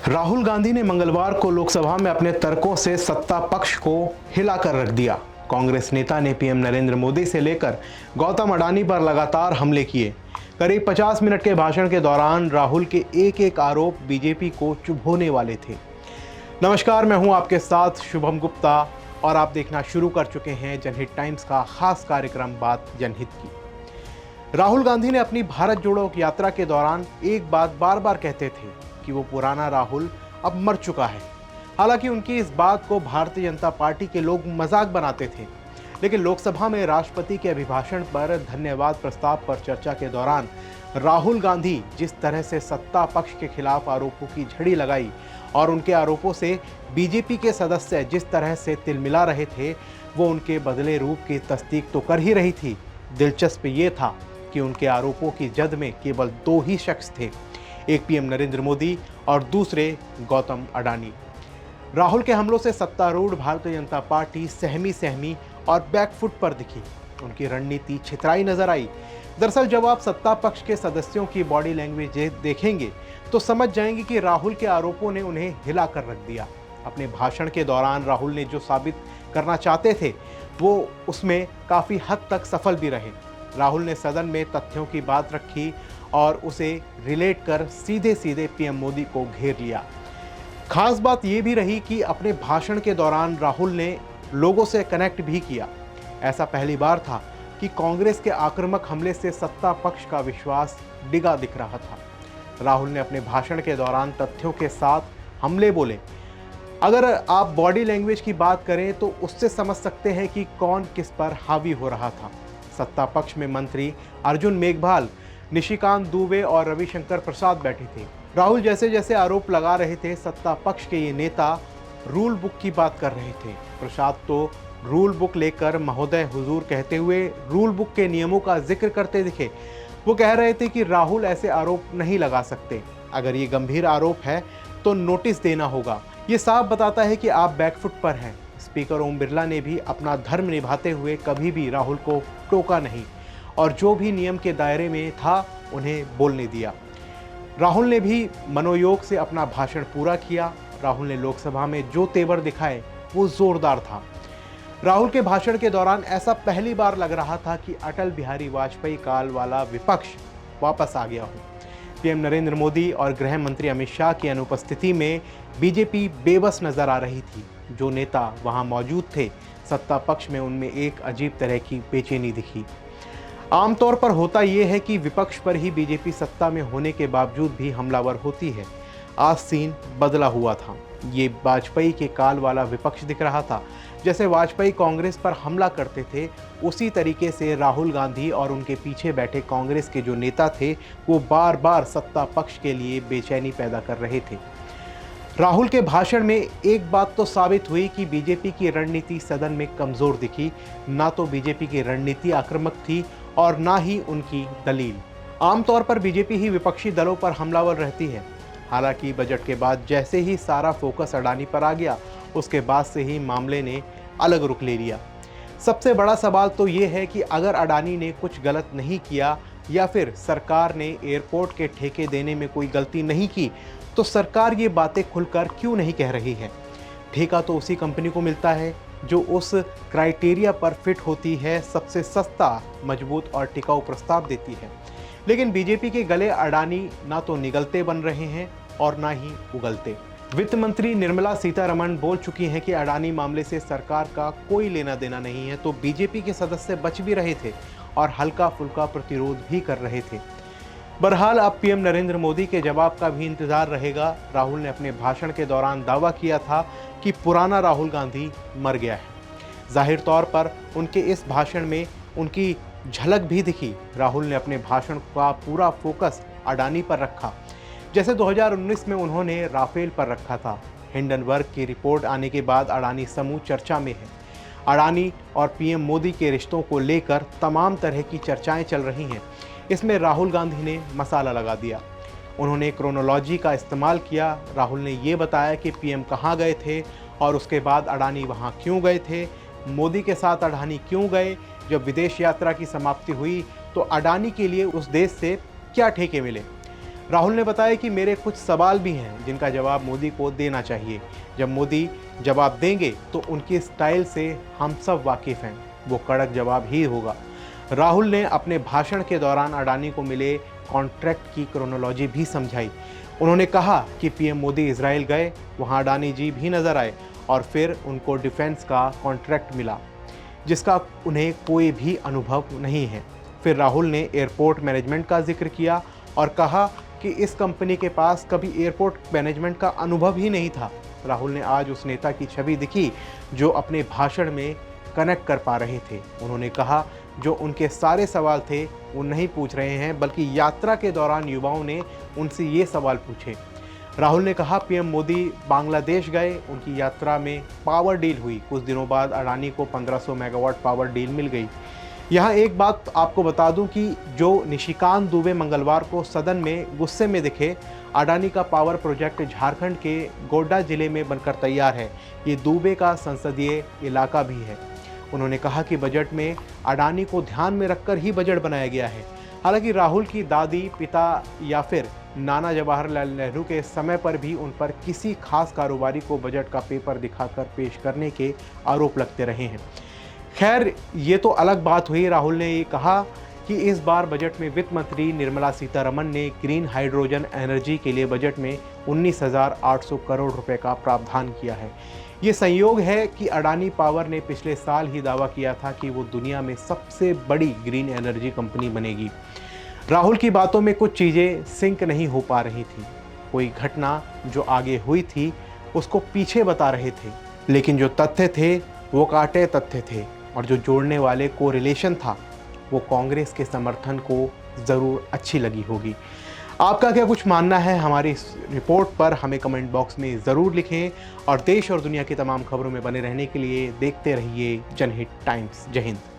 राहुल गांधी ने मंगलवार को लोकसभा में अपने तर्कों से सत्ता पक्ष को हिलाकर रख दिया। कांग्रेस नेता ने पीएम नरेंद्र मोदी से लेकर गौतम अडानी पर लगातार हमले किए। करीब 50 मिनट के भाषण के दौरान राहुल के एक एक आरोप बीजेपी को चुभोने वाले थे। नमस्कार, मैं हूं आपके साथ शुभम गुप्ता और आप देखना शुरू कर चुके हैं जनहित टाइम्स का खास कार्यक्रम बात जनहित की। राहुल गांधी ने अपनी भारत जोड़ो यात्रा के दौरान एक बात बार बार कहते थे कि वो पुराना राहुल अब मर चुका है। हालांकि उनकी इस बात को भारतीय जनता पार्टी के लोग मजाक बनाते थे, लेकिन लोकसभा में राष्ट्रपति के अभिभाषण पर धन्यवाद प्रस्ताव पर चर्चा के दौरान राहुल गांधी जिस तरह से सत्ता पक्ष के खिलाफ आरोपों की झड़ी लगाई और उनके आरोपों से बीजेपी के सदस्य जिस तरह से तिलमिला रहे थे, वो उनके बदले रूप की तस्दीक तो कर ही रही थी। दिलचस्प ये था कि उनके आरोपों की जद में केवल दो ही शख्स थे, एक पीएम नरेंद्र मोदी और दूसरे गौतम अडानी। राहुल के हमलों से सत्तारूढ़ भारतीय जनता पार्टी सहमी सहमी और बैकफुट पर दिखी। उनकी रणनीति छितराई नजर आई। दरअसल जब आप सत्ता पक्ष के सदस्यों की बॉडी लैंग्वेज देखेंगे तो समझ जाएंगे कि राहुल के आरोपों ने उन्हें हिला कर रख दिया। अपने भाषण के दौरान राहुल ने जो साबित करना चाहते थे वो उसमें काफी हद तक सफल भी रहे। राहुल ने सदन में तथ्यों की बात रखी और उसे रिलेट कर सीधे सीधे पीएम मोदी को घेर लिया। खास बात यह भी रही कि अपने भाषण के दौरान राहुल ने लोगों से कनेक्ट भी किया। ऐसा पहली बार था कि कांग्रेस के आक्रामक हमले से सत्ता पक्ष का विश्वास डिगा दिख रहा था। राहुल ने अपने भाषण के दौरान तथ्यों के साथ हमले बोले। अगर आप बॉडी लैंग्वेज की बात करें तो उससे समझ सकते हैं कि कौन किस पर हावी हो रहा था। सत्ता पक्ष में मंत्री अर्जुन मेघवाल, निशिकांत दुबे और रविशंकर प्रसाद बैठे थे। राहुल जैसे जैसे आरोप लगा रहे थे, सत्ता पक्ष के ये नेता रूल बुक की बात कर रहे थे। प्रसाद तो रूल बुक लेकर महोदय हुजूर कहते हुए रूल बुक के नियमों का जिक्र करते दिखे। वो कह रहे थे कि राहुल ऐसे आरोप नहीं लगा सकते, अगर ये गंभीर आरोप है तो नोटिस देना होगा। ये साफ बताता है कि आप बैकफुट पर हैं। स्पीकर ओम बिरला ने भी अपना धर्म निभाते हुए कभी भी राहुल को टोका नहीं और जो भी नियम के दायरे में था उन्हें बोलने दिया। राहुल ने भी मनोयोग से अपना भाषण पूरा किया। राहुल ने लोकसभा में जो तेवर दिखाए वो जोरदार था। राहुल के भाषण के दौरान ऐसा पहली बार लग रहा था कि अटल बिहारी वाजपेयी काल वाला विपक्ष वापस आ गया हो। पीएम नरेंद्र मोदी और गृह मंत्री अमित शाह की अनुपस्थिति में बीजेपी बेबस नजर आ रही थी। जो नेता वहां मौजूद थे, सत्ता पक्ष में उनमें एक अजीब तरह की बेचैनी दिखी। आमतौर पर होता यह है कि विपक्ष पर ही बीजेपी सत्ता में होने के बावजूद भी हमलावर होती है। आज सीन बदला हुआ था। ये वाजपेयी के काल वाला विपक्ष दिख रहा था। जैसे वाजपेयी कांग्रेस पर हमला करते थे, उसी तरीके से राहुल गांधी और उनके पीछे बैठे कांग्रेस के जो नेता थे वो बार बार सत्ता पक्ष के लिए बेचैनी पैदा कर रहे थे। राहुल के भाषण में एक बात तो साबित हुई कि बीजेपी की रणनीति सदन में कमजोर दिखी। ना तो बीजेपी की रणनीति आक्रामक थी और ना ही उनकी दलील। आमतौर पर बीजेपी ही विपक्षी दलों पर हमलावर रहती है। हालांकि बजट के बाद जैसे ही सारा फोकस अडानी पर आ गया, उसके बाद से ही मामले ने अलग रुख ले लिया। सबसे बड़ा सवाल तो ये है कि अगर अडानी ने कुछ गलत नहीं किया या फिर सरकार ने एयरपोर्ट के ठेके देने में कोई गलती नहीं की, तो सरकार ये बातें खुलकर क्यों नहीं कह रही है। ठेका तो उसी कंपनी को मिलता है जो उस क्राइटेरिया पर फिट होती है, सबसे सस्ता, मजबूत और टिकाऊ प्रस्ताव देती है। लेकिन बीजेपी के गले अडानी ना तो निगलते बन रहे हैं और ना ही उगलते। वित्त मंत्री निर्मला सीतारमण बोल चुकी हैं कि अडानी मामले से सरकार का कोई लेना देना नहीं है, तो बीजेपी के सदस्य बच भी रहे थे और हल्का फुल्का प्रतिरोध भी कर रहे थे। बहरहाल अब पीएम नरेंद्र मोदी के जवाब का भी इंतजार रहेगा। राहुल ने अपने भाषण के दौरान दावा किया था कि पुराना राहुल गांधी मर गया है। जाहिर तौर पर उनके इस भाषण में उनकी झलक भी दिखी। राहुल ने अपने भाषण का पूरा फोकस अडानी पर रखा, जैसे 2019 में उन्होंने राफेल पर रखा था। हिंडनबर्ग की रिपोर्ट आने के बाद अडानी समूह चर्चा में है। अडानी और पीएम मोदी के रिश्तों को लेकर तमाम तरह की चर्चाएं चल रही हैं। इसमें राहुल गांधी ने मसाला लगा दिया। उन्होंने क्रोनोलॉजी का इस्तेमाल किया। राहुल ने ये बताया कि पीएम कहाँ गए थे और उसके बाद अडानी वहाँ क्यों गए थे, मोदी के साथ अडानी क्यों गए, जब विदेश यात्रा की समाप्ति हुई तो अडानी के लिए उस देश से क्या ठेके मिले। राहुल ने बताया कि मेरे कुछ सवाल भी हैं जिनका जवाब मोदी को देना चाहिए। जब मोदी जवाब देंगे तो उनकी स्टाइल से हम सब वाकिफ हैं, वो कड़क जवाब ही होगा। राहुल ने अपने भाषण के दौरान अडानी को मिले कॉन्ट्रैक्ट की क्रोनोलॉजी भी समझाई। उन्होंने कहा कि पीएम मोदी इजराइल गए, वहां अडानी जी भी नजर आए और फिर उनको डिफेंस का कॉन्ट्रैक्ट मिला जिसका उन्हें कोई भी अनुभव नहीं है। फिर राहुल ने एयरपोर्ट मैनेजमेंट का जिक्र किया और कहा कि इस कंपनी के पास कभी एयरपोर्ट मैनेजमेंट का अनुभव ही नहीं था। राहुल ने आज उस नेता की छवि दिखी जो अपने भाषण में कनेक्ट कर पा रहे थे। उन्होंने कहा जो उनके सारे सवाल थे वो नहीं पूछ रहे हैं, बल्कि यात्रा के दौरान युवाओं ने उनसे ये सवाल पूछे। राहुल ने कहा पीएम मोदी बांग्लादेश गए, उनकी यात्रा में पावर डील हुई। कुछ दिनों बाद अडानी को 1500 मेगावाट पावर डील मिल गई। यहाँ एक बात आपको बता दूं कि जो निशिकांत दुबे मंगलवार को सदन में गुस्से में दिखे, अडानी का पावर प्रोजेक्ट झारखंड के गोड्डा जिले में बनकर तैयार है। ये दुबे का संसदीय इलाका भी है। उन्होंने कहा कि बजट में अडानी को ध्यान में रखकर ही बजट बनाया गया है। हालांकि राहुल की दादी, पिता या फिर नाना जवाहरलाल नेहरू के समय पर भी उन पर किसी खास कारोबारी को बजट का पेपर दिखाकर पेश करने के आरोप लगते रहे हैं। खैर, ये तो अलग बात हुई। राहुल ने ये कहा कि इस बार बजट में वित्त मंत्री निर्मला सीतारमण ने ग्रीन हाइड्रोजन एनर्जी के लिए बजट में 19,800 करोड़ रुपए का प्रावधान किया है। ये संयोग है कि अडानी पावर ने पिछले साल ही दावा किया था कि वो दुनिया में सबसे बड़ी ग्रीन एनर्जी कंपनी बनेगी। राहुल की बातों में कुछ चीज़ें सिंक नहीं हो पा रही थी। कोई घटना जो आगे हुई थी उसको पीछे बता रहे थे, लेकिन जो तथ्य थे वो काटे तथ्य थे और जो जोड़ने वाले कोरिलेशन था वो कांग्रेस के समर्थन को ज़रूर अच्छी लगी होगी। आपका क्या कुछ मानना है हमारी इस रिपोर्ट पर हमें कमेंट बॉक्स में ज़रूर लिखें और देश और दुनिया की तमाम खबरों में बने रहने के लिए देखते रहिए जनहित टाइम्स। जय हिंद।